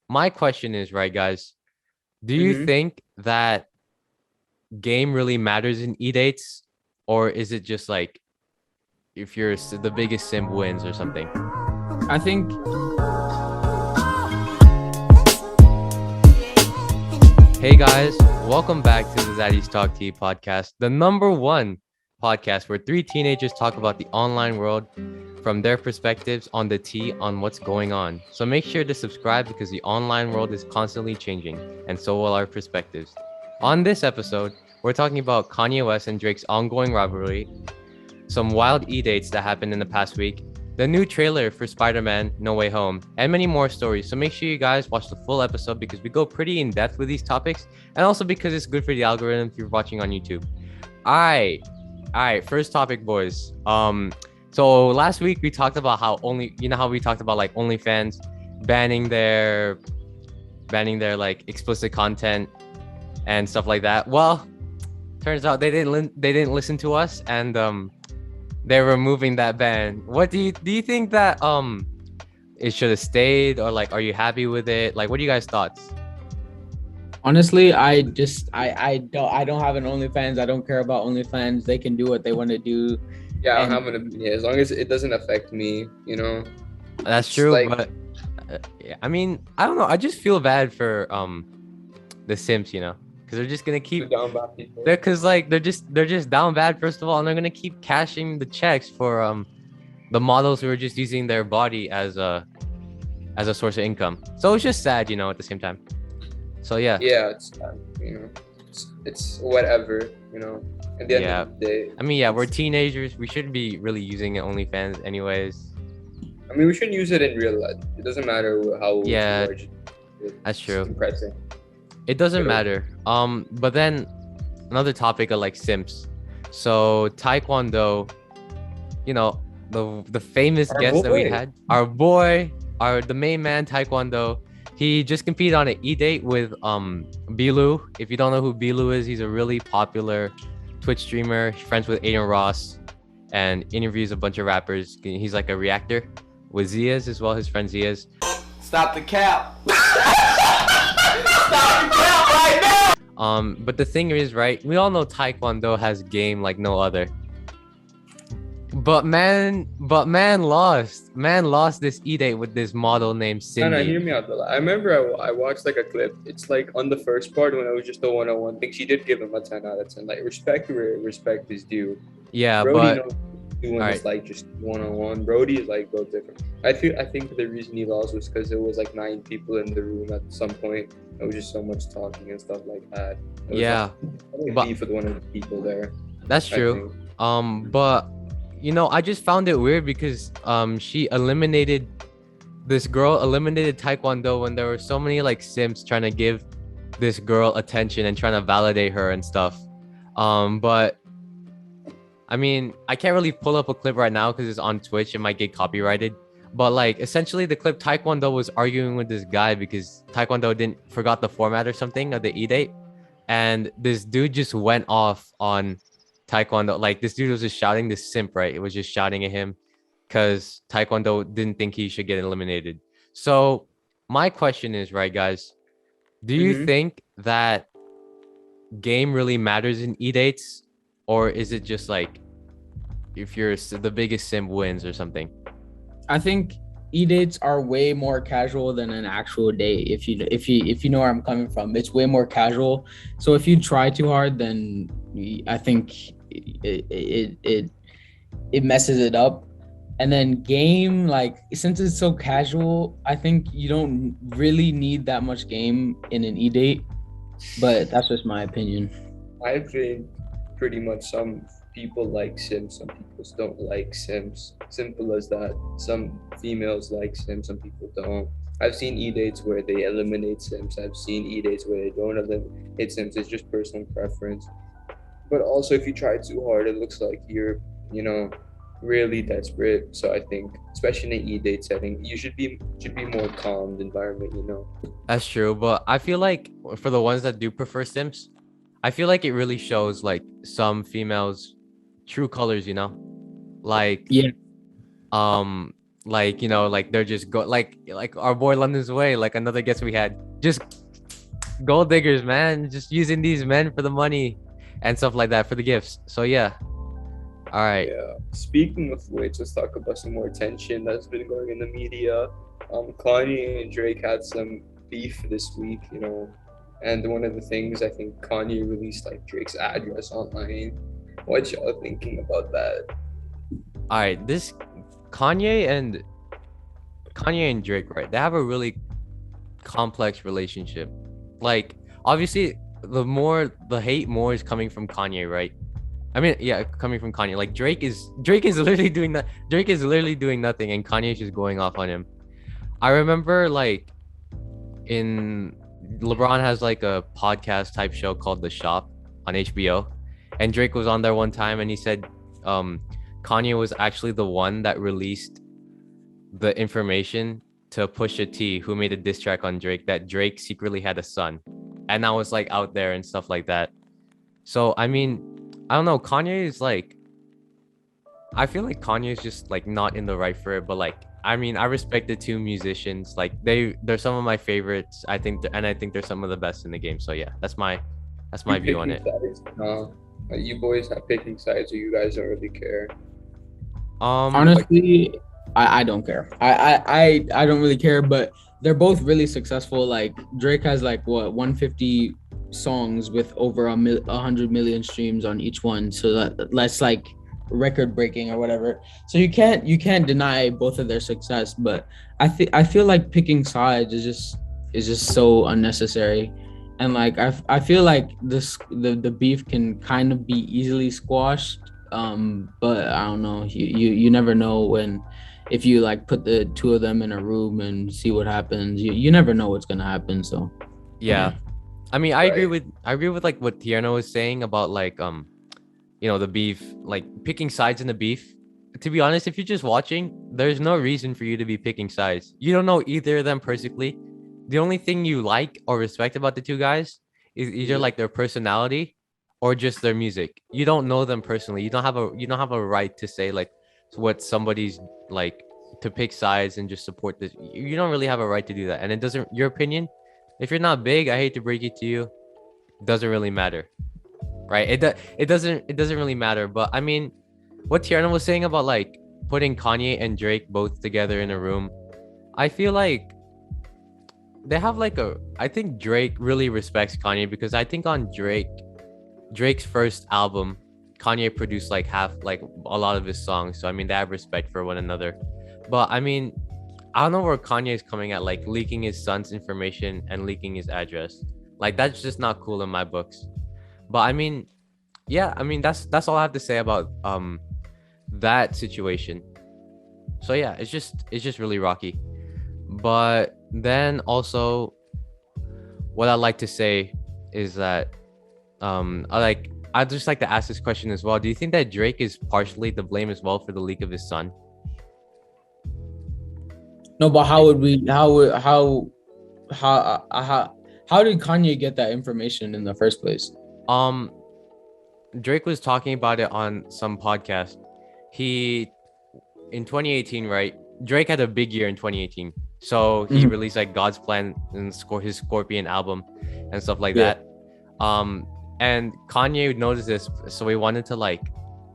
my question is, right, guys, do you Mm-hmm. think that game really matters in e-dates, or is it just like if you're the biggest simp wins or something? I think Hey guys, welcome back to the Zaddies Talk Tea podcast, the number one podcast where three teenagers talk about the online world from their perspectives on the tea on what's going on. So make sure to subscribe because the online world is constantly changing, and so will our perspectives. On this episode, we're talking about Kanye West and Drake's ongoing rivalry, some wild e-dates that happened in the past week, the new trailer for Spider-Man No Way Home, and many more stories. So make sure you guys watch the full episode because we go pretty in depth with these topics, and also because it's good for the algorithm if you're watching on YouTube. All right. All right, first topic, boys. So last week we talked about how how we talked about like OnlyFans banning their like explicit content and stuff like that. Well, turns out they didn't listen to us, and they're removing that ban. What do you think that it should have stayed, or like are you happy with it? Like what are you guys thoughts? honestly, I don't have an OnlyFans. I don't care about OnlyFans. They can do what they want to do, Yeah, I don't and have an opinion as long as it doesn't affect me. That's It's true, like but yeah, I mean, I don't know. I just feel bad for the Sims, because they're just gonna too keep down bad people. because like they're just down bad first of all, and they're gonna keep cashing the checks for the models who are just using their body as a source of income. So it's just sad, at the same time. So yeah, Yeah, it's whatever. At the end of yeah. the day, I mean, yeah, we're it's. teenagers. We shouldn't be really using OnlyFans anyways. I mean, we shouldn't use it in real life. It doesn't matter how old you Yeah, are. Just, that's it's true. impressive. It doesn't Get over. matter. But then another topic of like simps. So Taekwondo, you know, the famous Our guest that we boy. had, our boy, the main man Taekwondo. He just competed on an e-date with Blou. If you don't know who Blou is, he's a really popular Twitch streamer. He's friends with Aiden Ross and interviews a bunch of rappers. He's like a reactor with Ziaz as well, his friend Ziaz. Stop the cap. Stop the cap right now. But the thing is, right? We all know Taekwondo has game like no other. But man lost. Man lost this e-date with this model named No, no, Cindy. hear me out though. I remember I watched like a clip. It's like on the first part when it was just a 101 thing. She did give him a 10 out of 10. Like respect where respect is due. Yeah, Brody but knows doing all this right. like just 101. Brody is like built different. I think the reason he lost was because there was like 9 people in the room at some point. It was just so much talking and stuff like that. It was Yeah, like but beef with one of the people there. that's I true. think. But I just found it weird because she eliminated this girl eliminated Taekwondo when there were so many like simps trying to give this girl attention and trying to validate her and stuff. But I mean, I can't really pull up a clip right now because it's on Twitch. It might get copyrighted. But like essentially the clip Taekwondo was arguing with this guy because Taekwondo didn't forgot the format or something of the e-date. And this dude just went off on Taekwondo. Like this dude was just shouting, this simp, right? It was just shouting at him because Taekwondo didn't think he should get eliminated. So my question is, right, guys, do you Mm-hmm. think that game really matters in e-dates? Or is it just like if you're the biggest simp wins or something? I think e-dates are way more casual than an actual date. If you know where I'm coming from, it's way more casual. So if you try too hard, then I think it messes it up. And then game, like since it's so casual, I think you don't really need that much game in an e-date. But that's just my opinion. I think pretty much some people like Sims, some people don't like Sims. Simple as that. Some females like Sims, some people don't. I've seen e-dates where they eliminate Sims. I've seen e-dates where they don't eliminate Sims. It's just personal preference. But also, if you try too hard, it looks like you're, you know, really desperate. So I think, especially in an e-date setting, you should be more calmed environment. That's true, but I feel like for the ones that do prefer simps, I feel like it really shows like some females' true colors, Like Yeah. um like, you know, like they're just like our boy London's Way, like another guest we had, just gold diggers, man, just using these men for the money and stuff like that, for the gifts. So yeah, all right. Yeah. Speaking of which, let's talk about some more tension that's been going in the media. Kanye and Drake had some beef this week, you know, and one of the things, I think Kanye released like Drake's address online. What y'all thinking about that? All right, this Kanye and Drake, right? They have a really complex relationship. Like, obviously, the hate more is coming from Kanye, right? I mean, yeah, coming from Kanye. Like Drake is literally doing that. Drake is literally doing nothing, and Kanye is just going off on him. I remember like in LeBron has like a podcast type show called The Shop on HBO, and Drake was on there one time, and he said Kanye was actually the one that released the information to Pusha T, who made a diss track on Drake, that Drake secretly had a son, and that was like out there and stuff like that. So I mean, I don't know. Kanye is like, I feel like Kanye is just like not in the right for it, but like, I mean, I respect the two musicians. Like they're some of my favorites. I think, and I think they're some of the best in the game. So yeah, that's my You view on it. picking sides? No. You boys have picking sides, or you guys don't really care? Honestly, I don't care. I don't really care, but they're both really successful. Like Drake has like what 150 songs with over 100 million streams on each one, so that's like record breaking or whatever. So you can't deny both of their success, but I feel like picking sides is just so unnecessary. And like I feel like the beef can kind of be easily squashed, but I don't know, you never know when, if you like put the two of them in a room and see what happens, you never know what's gonna happen. So Yeah, I mean, I agree with like what Tierno was saying about like you know, the beef, like picking sides in the beef. To be honest, if you're just watching, there's no reason for you to be picking sides. You don't know either of them personally. The only thing you like or respect about the two guys is either like their personality or just their music. You don't know them personally. You don't have a right to say like what somebody's like, to pick sides and just support this. You don't really have a right to do that. And it doesn't, your opinion, if you're not big, I hate to break it to you, doesn't really matter. Right? It doesn't really matter. But I mean, what Tierna was saying about like putting Kanye and Drake both together in a room, I feel like they have like I think Drake really respects Kanye, because I think on Drake's first album, Kanye produced like like a lot of his songs. So I mean, they have respect for one another. But I mean, I don't know where Kanye is coming at, like leaking his son's information and leaking his address. Like that's just not cool in my books. But I mean, yeah, I mean that's all I have to say about that situation. So yeah, it's just really rocky. But then also, what I'd like to say is that I'd just like to ask this question as well. Do you think that Drake is partially to blame as well for the leak of his son? no, but how did Kanye get that information in the first place? Drake was talking about it on some podcast. He, in 2018, right? Drake had a big year in 2018. So he released like God's Plan and his Scorpion album and stuff like that. And Kanye noticed this, so he wanted to like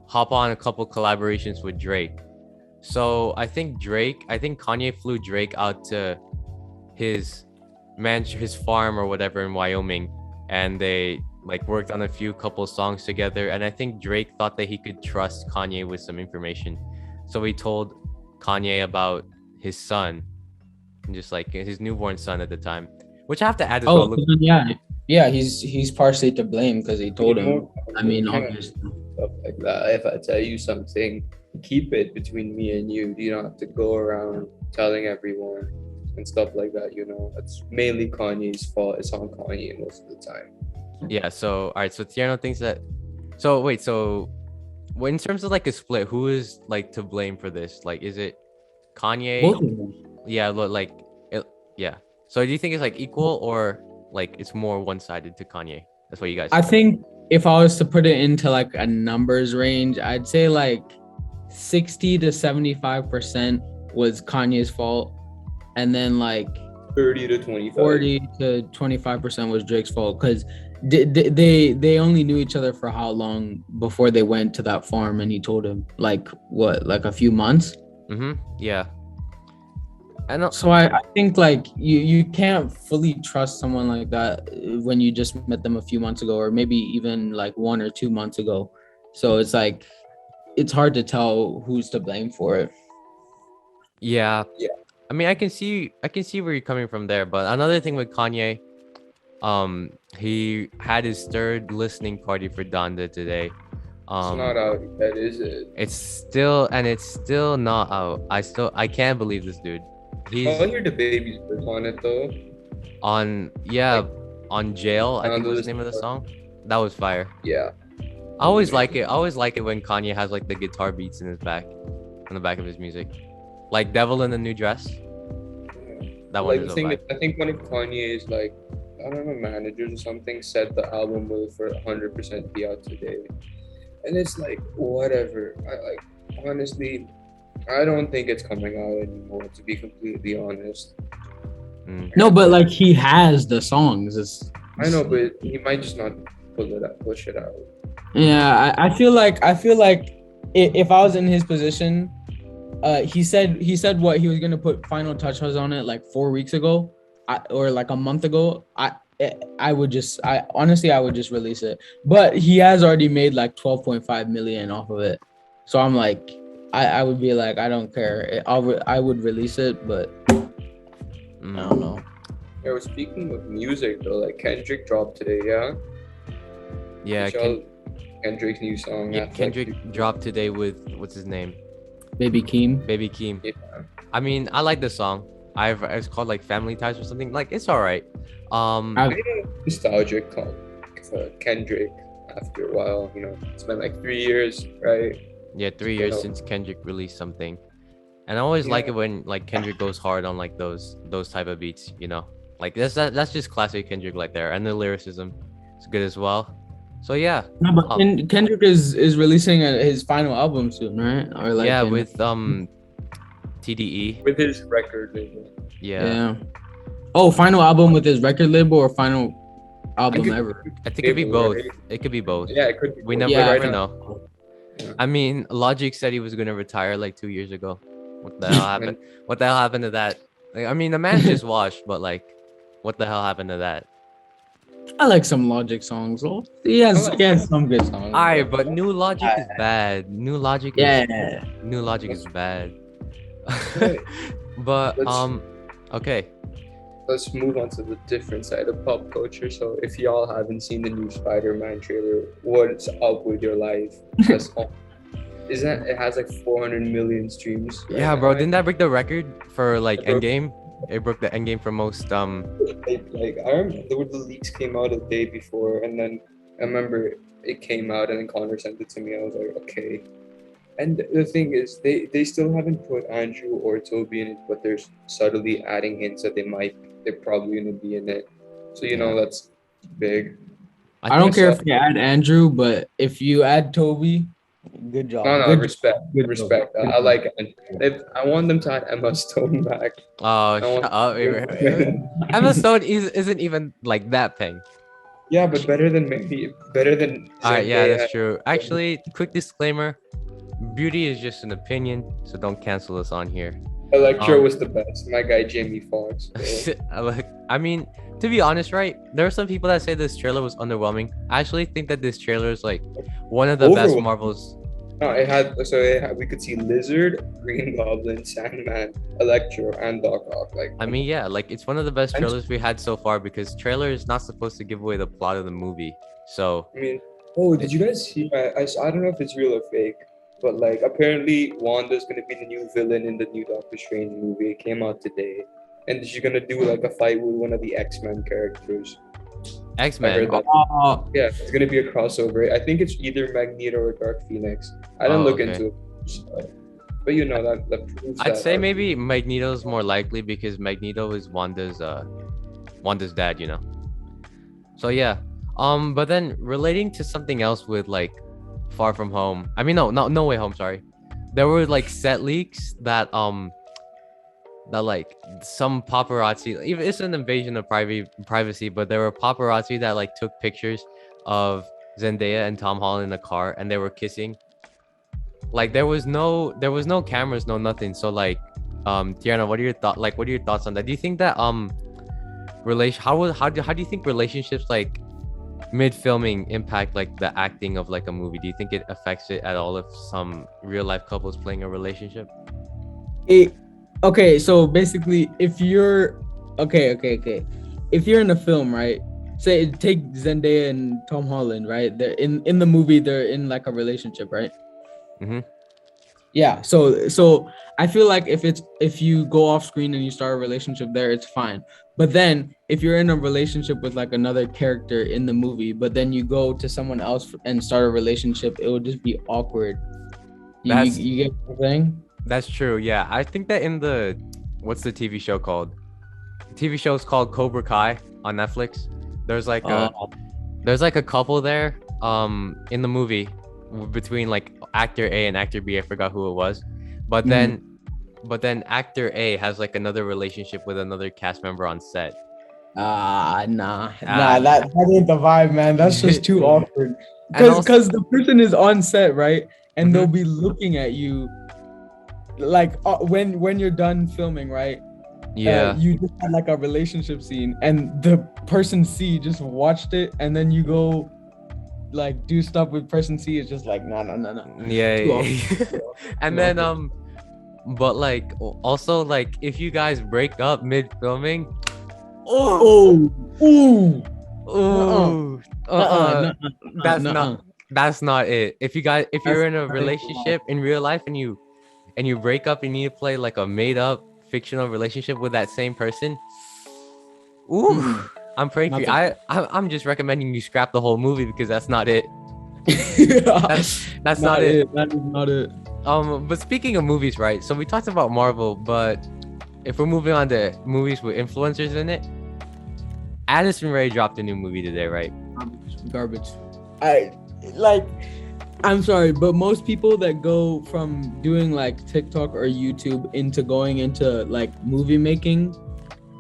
hop on a couple collaborations with Drake. So I think Kanye flew Drake out to his farm or whatever in Wyoming, and they like worked on a couple songs together. And I think Drake thought that he could trust Kanye with some information, so he told Kanye about his son, and just like his newborn son at the time, which I have to add as well. Yeah, he's partially to blame because he told him. I mean, obviously. Stuff like that. If I tell you something, keep it between me and you. You don't have to go around telling everyone and stuff like that. You know, it's mainly Kanye's fault. It's on Kanye most of the time. Yeah. So all right. So Tierno thinks that. So wait. So, in terms of like a split, who is like to blame for this? Like, is it Kanye? Both of them. Yeah. Yeah. So do you think it's like equal, or like it's more one-sided to Kanye? That's what you guys I think if I was to put it into like a numbers range, I'd say like 60 to 75% was Kanye's fault, and then like 30 to 25. 40 to 25% was Drake's fault, because they only knew each other for how long before they went to that farm, and he told him like a few months. Yeah. And So I think like you can't fully trust someone like that when you just met them a few months ago, or maybe even like 1 or 2 months ago. So it's like it's hard to tell who's to blame for it. yeah. Yeah. I mean, I can see where you're coming from there, but another thing with Kanye, he had his third listening party for Donda today. It's not out yet, is it? It's still not out. I can't believe this dude. He's I hear the baby's birth on it though. on Jail, I think was the name of the song. That was fire. Yeah. I always like it. I always like it when Kanye has like the guitar beats in his back, on the back of his music, like "Devil in the New Dress." That one Like is the a thing vibe. is, I think one of Kanye's like, I don't know, managers or something said the album will for 100% be out today, and it's like whatever. I like honestly, I don't think it's coming out anymore. To be completely honest, No, but like he has the songs. I know, but he might just not push it out. Yeah, I feel like if I was in his position, he said what he was gonna put final touches on it like 4 weeks ago, or like a month ago. I would just release it. But he has already made like 12.5 million off of it, so I'm like, I would be like, I don't care. I would release it, but I don't know. Yeah, speaking of music though, like Kendrick dropped today, yeah. Yeah, Kendrick's new song. yeah, Kendrick dropped today with what's his name? Baby Keem. Baby Keem. Yeah. I mean, I like the song. It's called like Family Ties or something. Like it's all right. Nostalgic Kendrick after a while, you know. It's been like 3 years, right? Yeah, 3 years since Kendrick released something, and I always like it when like Kendrick goes hard on like those type of beats. You know, like that's just classic Kendrick right there, and the lyricism is good as well. So yeah. No, but Kendrick is releasing his final album soon, right? Or like yeah, with TDE. With his record label. Yeah. Oh, final album with his record label, or final album ever? I think it could be both. It could be both. Yeah, it could be. We never know. Yeah. I mean, Logic said he was gonna retire like 2 years ago. What the hell happened? What the hell happened to that? Like, I mean, the man just washed, but like, what the hell happened to that? I like some Logic songs. Oh, he has some good songs. Alright, but New Logic is bad. New Logic is bad. But okay. Let's move on to the different side of pop culture. So if y'all haven't seen the new Spider-Man trailer, what's up with your life? Is that it has like 400 million streams? Right Yeah, now, bro. right? Didn't that break the record for like It broke- Endgame? It broke the Endgame for most Like I remember the leaks came out a day before, and then I remember it came out, and then Connor sent it to me. I was like, okay. And the thing is, they still haven't put Andrew or Toby in it, but they're subtly adding hints that they're probably gonna be in it. So you know that's big. I don't care if you add Andrew, but if you add Toby, good job. No, Good respect. job. Respect. I like it. I want them to add Emma Stone back. Oh, shut up. Emma Stone isn't even like that thing. Yeah, but better than Alright, yeah, Zendaya. that's true. Actually, quick disclaimer. Beauty is just an opinion, so don't cancel us on here. Electro was the best. My guy Jamie Foxx. I mean, to be honest, right? There are some people that say this trailer was underwhelming. I actually think that this trailer is like one of the best Overwhelming. Marvels. No, we could see Lizard, Green Goblin, Sandman, Electro, and Doc Ock. Like I mean, yeah, like it's one of the best And- trailers we had so far because trailer is not supposed to give away the plot of the movie. So I mean, oh, did you guys see? I don't know if it's real or fake, but like apparently Wanda's gonna be the new villain in the new Doctor Strange movie. It came out today, and she's gonna do like a fight with one of the X-Men characters. I X-Men. heard that. Oh, Yeah, it's gonna be a crossover. I think it's either Magneto or Dark Phoenix. I didn't Oh, look okay. into it, but you know that proves I'd that say maybe Magneto's more likely because Magneto is Wanda's dad, you know. So yeah. But then relating to something else with like Far From Home. I mean no Way Home, sorry. There were like set leaks that that like some paparazzi, even it's an invasion of privacy, but there were paparazzi that like took pictures of Zendaya and Tom Holland in a car and they were kissing. Like there was no cameras, no nothing. So like Tiana, what are your thoughts, like what are your thoughts on that? Do you think that how do you think relationships like mid filming impact like the acting of like a movie? Do you think it affects it at all if some real life couples playing a relationship? Okay, so basically, if you're if you're in a film, right? Say take Zendaya and Tom Holland, right? They're in the movie. They're in like a relationship, right? Mm-hmm. Yeah. So I feel like if you go off screen and you start a relationship there, it's fine. But then if you're in a relationship with like another character in the movie, but then you go to someone else and start a relationship, it would just be awkward. You get what I'm saying? That's true. Yeah, I think that in the what's the TV show called? The TV show is called Cobra Kai on Netflix. There's like a couple there in the movie between like actor A and actor B. I forgot who it was, but then actor A has like another relationship with another cast member on set. Nah, that ain't the vibe, man. That's just too awkward. And Because the person is on set, right? And they'll Mhm. be looking at you like when you're done filming, right? Yeah. You just had like a relationship scene and the person C just watched it and then you go like do stuff with person C. It's just like no. Yeah. And then but like also like if you guys break up mid filming, that's not it. If you're in a relationship in real life and you break up and you need to play like a made up fictional relationship with that same person, I'm praying for you. I'm just recommending you scrap the whole movie because that's not it. That's not it. That is not it. But speaking of movies, right? So we talked about Marvel, but if we're moving on to movies with influencers in it, Addison Rae dropped a new movie today, right? Garbage. I'm sorry, but most people that go from doing like TikTok or YouTube into going into like movie making,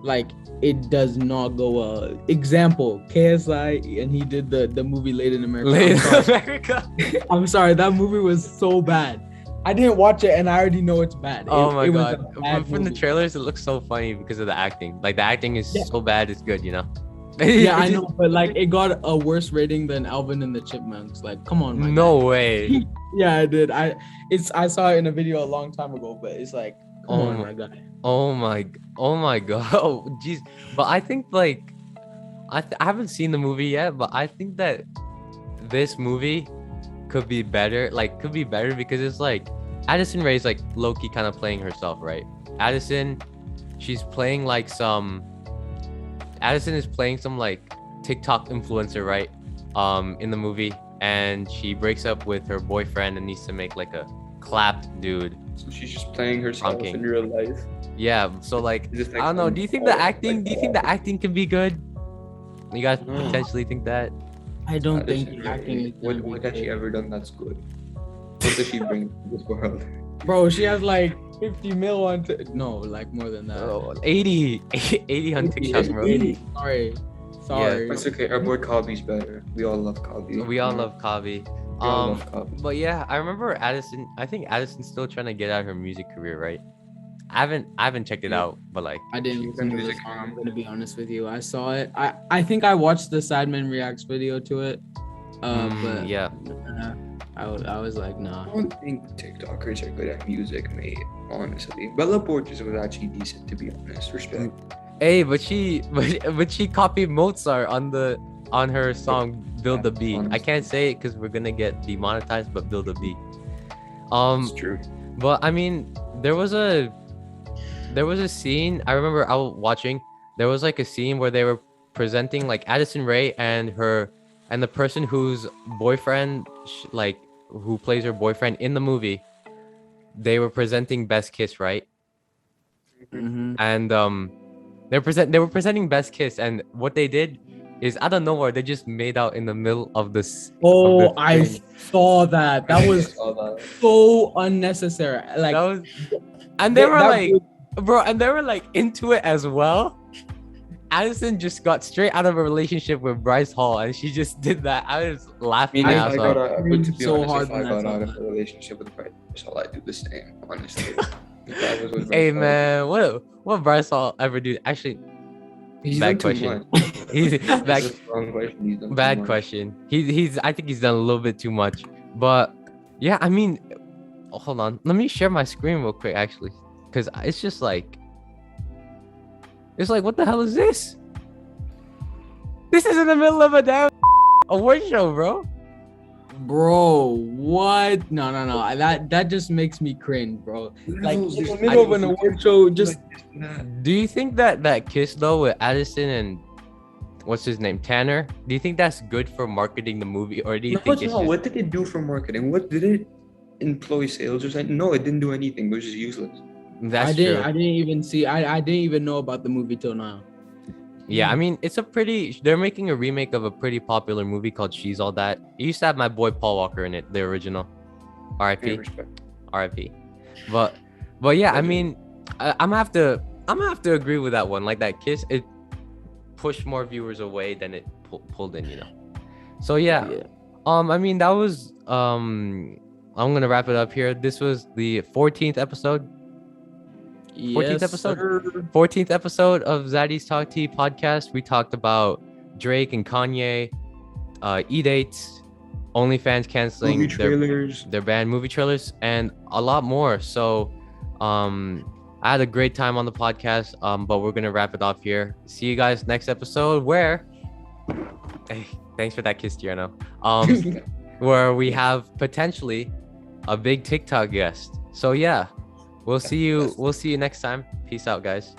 like it does not go well. Example, KSI, and he did the movie Late in America. I'm sorry, that movie was so bad. I didn't watch it and I already know it's bad. Oh my god. From the movie. trailers, it looks so funny because of the acting. Like the acting is so bad, it's good, you know? Yeah, I know, but like it got a worse rating than Alvin and the Chipmunks. Like, come on, man. No way. Yeah, I did. I saw it in a video a long time ago, but it's like, come on, my guy. Oh my god. Oh jeez. But I think like I haven't seen the movie yet, but I think that this movie could be better. Like could be better because it's like Addison Rae's like low-key kind of playing herself, right? Addison is playing some like TikTok influencer, right? In the movie, and she breaks up with her boyfriend and needs to make like a clap dude. So she's just playing herself in real life. Yeah, so like I don't know. Do you think the acting can be good? You guys potentially think that? I don't think the acting is What has she ever done that's good? What does she bring to this world? Bro, she has like 50 mil on no, like more than that. Oh, 80 on TikTok, bro. 80. Sorry. That's okay. Our boy Kabi's better. We all love Kabi. We all love Kabi. But yeah, I remember Addison. I think Addison's still trying to get out her music career, right? I haven't checked it out, but like I didn't listen to the song. I'm gonna be honest with you. I saw it. I think I watched the Sidemen Reacts video to it. But yeah. I was like, nah. I don't think TikTokers are good at music, mate. Honestly, Bella Portis was actually decent, to be honest. Respect. Hey, but she copied Mozart on her song "Build the Beat." I can't say it because we're gonna get demonetized, but "Build the Beat." It's true. But I mean, there was a scene. I remember I was watching. There was like a scene where they were presenting like Addison Rae and the person whose boyfriend like who plays her boyfriend in the movie. They were presenting Best Kiss, right? Mm-hmm. And they were presenting Best Kiss, and what they did is out of nowhere they just made out in the middle of this. Oh, I saw that. That was so unnecessary. Like, and they were like, bro, and they were like into it as well. Addison just got straight out of a relationship with Bryce Hall, and she just did that. I was laughing my ass off. But to be so honest, hard if I when I got saw out of that. a relationship with Bryce Hall, I'd do the same, honestly. If I was with Hey Bryce Hall, man, what Bryce Hall ever do? Actually, he's bad done too question. much. He's That's bad, a strong question. He's done too bad much. question. He's I think he's done a little bit too much. But yeah, I mean, hold on. Let me share my screen real quick, actually, because it's just like, it's like, what the hell is this? This is in the middle of a damn award show, bro. Bro, what? No. That just makes me cringe, bro. Like in the middle of an award show, just Do you think that kiss though with Addison and what's his name, Tanner? Do you think that's good for marketing the movie, or do you think it's just... What did it do for marketing? What did it employ sales or something? No, it didn't do anything. It was just useless. That's I true. didn't even see. I didn't even know about the movie till now. Yeah, I mean, it's a pretty... They're making a remake of a pretty popular movie called She's All That. It used to have my boy Paul Walker in it, the original. Yeah, R.I.P. respect. R.I.P. But yeah, I mean, I'm gonna have to agree with that one. Like that kiss, it pushed more viewers away than it pulled in, you know. So yeah, I mean, that was I'm gonna wrap it up here. This was the 14th episode. 14th episode? sir. 14th episode of Zaddies Talk Tea podcast. We talked about Drake and Kanye, Edates, OnlyFans canceling Movie trailers. their band, movie trailers, and a lot more. So I had a great time on the podcast, but we're gonna wrap it off here. See you guys next episode, where hey, thanks for that kiss, Giano. Where we have potentially a big TikTok guest. So yeah, we'll see you next time. Peace out, guys.